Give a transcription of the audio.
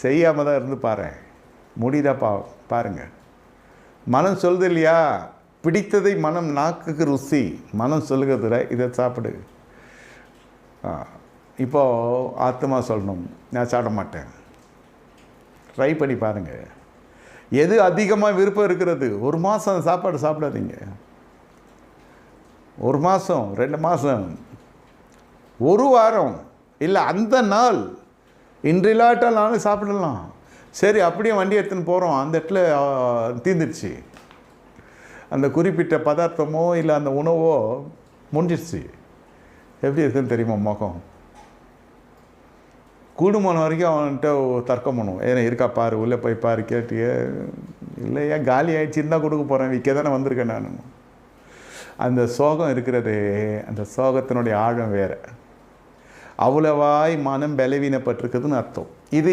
செய்யாமல் தான் இருந்து முடியுதா பாருங்கள். மனம் சொல்லுது இல்லையா, பிடித்ததை மனம் நாக்குக்கு ருசி, மனம் சொல்லுகிறதுல இதை சாப்பிடு. இப்போது ஆத்மா சொல்லணும், நான் சாப்பிட மாட்டேன். ட்ரை பண்ணி பாருங்கள். எது அதிகமாக விருப்பம் இருக்கிறது, ஒரு மாதம் சாப்பாடு சாப்பிடாதீங்க. 1 மாதம் 2 மாதம் 1 வாரம் இல்லை அந்த நாள் இன்றில்லாட்டால் நானும் சாப்பிடலாம். சரி, அப்படியே வண்டி எடுத்துன்னு போகிறோம், அந்த இடத்துல தீர்ந்துடுச்சு, அந்த குறிப்பிட்ட பதார்த்தமோ இல்லை அந்த உணவோ முடிஞ்சிடுச்சு. எப்படி இருக்குன்னு தெரியுமா முகம்? கூடுமான வரைக்கும் அவன்கிட்ட தர்க்கம் பண்ணுவோம், ஏன்னா இருக்கா பாரு, உள்ளே போய் பாரு, கேட்டியே இல்லையா, காலி ஆகிடுச்சின்னு தான் கொடுக்க போகிறேன், விற்க தானே வந்திருக்கேன் நான். அந்த சோகம் இருக்கிறது, அந்த சோகத்தினுடைய ஆழம் வேறு. அவ்வளவாய் மனம் பலவீனப்பட்டிருக்குதுன்னு அர்த்தம். இது